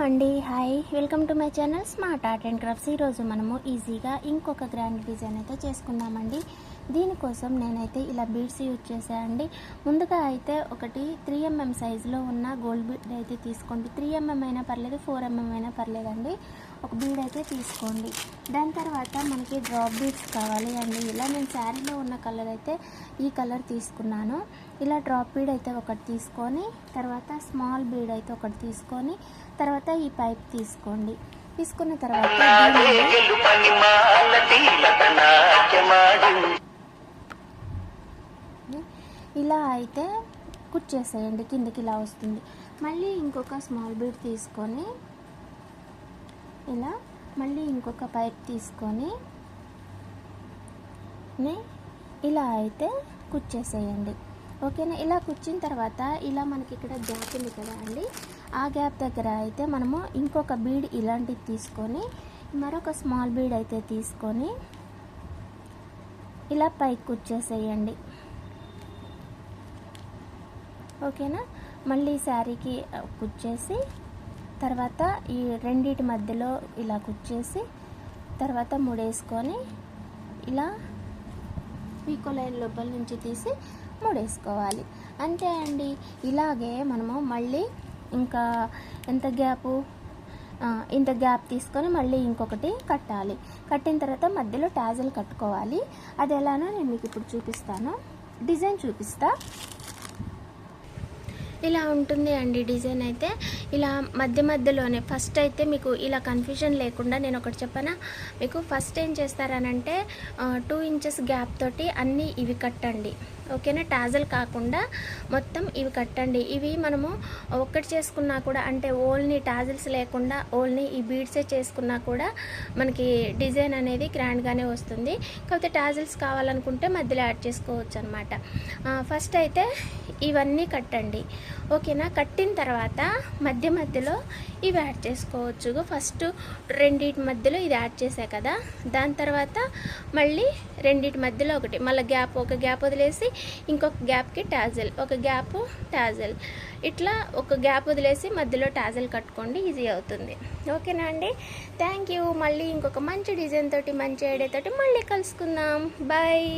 అండి, hi, welcome to my channel smart art and crafts. ఈరోజు మనము ఈజీగా ఇంకొక గ్రాండ్ డిజైన్ అయితే చేసుకుందామండి. దీనికోసం నేనైతే ఇలా బీడ్స్ యూజ్ చేశానండి. ముందుగా అయితే ఒకటి 3mm సైజులో ఉన్న గోల్డ్ బీడ్ అయితే తీసుకోండి. 3mm అయినా పర్లేదు, 4mm అయినా పర్లేదండి. ఒక బీడ్ అయితే తీసుకోండి. దాని తర్వాత మనకి డ్రాప్ బీడ్స్ కావాలి అండి. ఇలా నేను శారీలో ఉన్న కలర్ అయితే ఈ కలర్ తీసుకున్నాను. ఇలా డ్రాప్ బీడ్ అయితే ఒకటి తీసుకొని, తర్వాత స్మాల్ బీడ్ అయితే ఒకటి తీసుకొని, తర్వాత ఈ పైప్ తీసుకోండి. తీసుకున్న తర్వాత ఇలా అయితే కుచ్చేసేయండి. కిందకి ఇలా వస్తుంది. మళ్ళీ ఇంకొక స్మాల్ బీడ్ తీసుకొని, ఇలా మళ్ళీ ఇంకొక పైప్ తీసుకొని ఇలా అయితే కుచ్చేసేయండి. ఓకేనా? ఇలా కుచ్చిన తర్వాత ఇలా మనకి ఇక్కడ గ్యాప్ ఉంది కదా అండి, ఆ గ్యాప్ దగ్గర అయితే మనము ఇంకొక బీడ్ ఇలాంటిది తీసుకొని, మరొక స్మాల్ బీడ్ అయితే తీసుకొని ఇలా పైకి కుచ్చేసేయండి. ఓకేనా? మళ్ళీ శారీకి కుచ్చేసి, తర్వాత ఈ రెండిటి మధ్యలో ఇలా కుచ్చేసి, తర్వాత ముడేసుకొని ఇలా పీకో లైన్ లోపల నుంచి తీసి ముడేసుకోవాలి. అంతే అండి. ఇలాగే మనము మళ్ళీ ఇంకా ఇంత గ్యాప్ తీసుకొని మళ్ళీ ఇంకొకటి కట్టాలి. కట్టిన తర్వాత మధ్యలో టాజల్ కట్టుకోవాలి. అది ఎలానో నేను మీకు ఇప్పుడు చూపిస్తాను. డిజైన్ చూపిస్తా. ఇలా ఉంటుంది అండి డిజైన్ అయితే. ఇలా మధ్యలోనే ఫస్ట్ అయితే మీకు ఇలా కన్ఫ్యూజన్ లేకుండా నేను ఒకటి చెప్పనా, మీకు ఫస్ట్ ఏం చేస్తారనంటే 2 ఇంచెస్ గ్యాప్ తోటి అన్నీ ఇవి కట్టండి. ఓకేనా? టాజల్ కాకుండా మొత్తం ఇవి కట్టండి. ఇవి మనము ఒక్కటి చేసుకున్నా కూడా, అంటే ఓన్లీ టాజల్స్ లేకుండా ఓన్లీ ఈ బీడ్సే చేసుకున్నా కూడా మనకి డిజైన్ అనేది గ్రాండ్గానే వస్తుంది. కాకపోతే టాజల్స్ కావాలనుకుంటే మధ్యలో యాడ్ చేసుకోవచ్చు అనమాట. ఫస్ట్ అయితే ఇవన్నీ కట్టండి. ఓకేనా? కట్టిన తర్వాత మధ్యలో ఇవి యాడ్ చేసుకోవచ్చు. ఫస్ట్ రెండింటి మధ్యలో ఇది యాడ్ చేసా కదా, దాని తర్వాత మళ్ళీ రెండింటి మధ్యలో ఒకటి, మళ్ళీ ఒక గ్యాప్ వదిలేసి ఇంకొక గ్యాప్కి టాజల్, ఒక గ్యాప్ టాజల్, ఇట్లా ఒక గ్యాప్ వదిలేసి మధ్యలో టాజల్ కట్టుకోండి. ఈజీ అవుతుంది. ఓకేనా అండి? Thank you. మళ్ళీ ఇంకొక మంచి డిజైన్ తోటి, మంచి ఐడియా తోటి మళ్ళీ కలుసుకుందాం. బాయ్.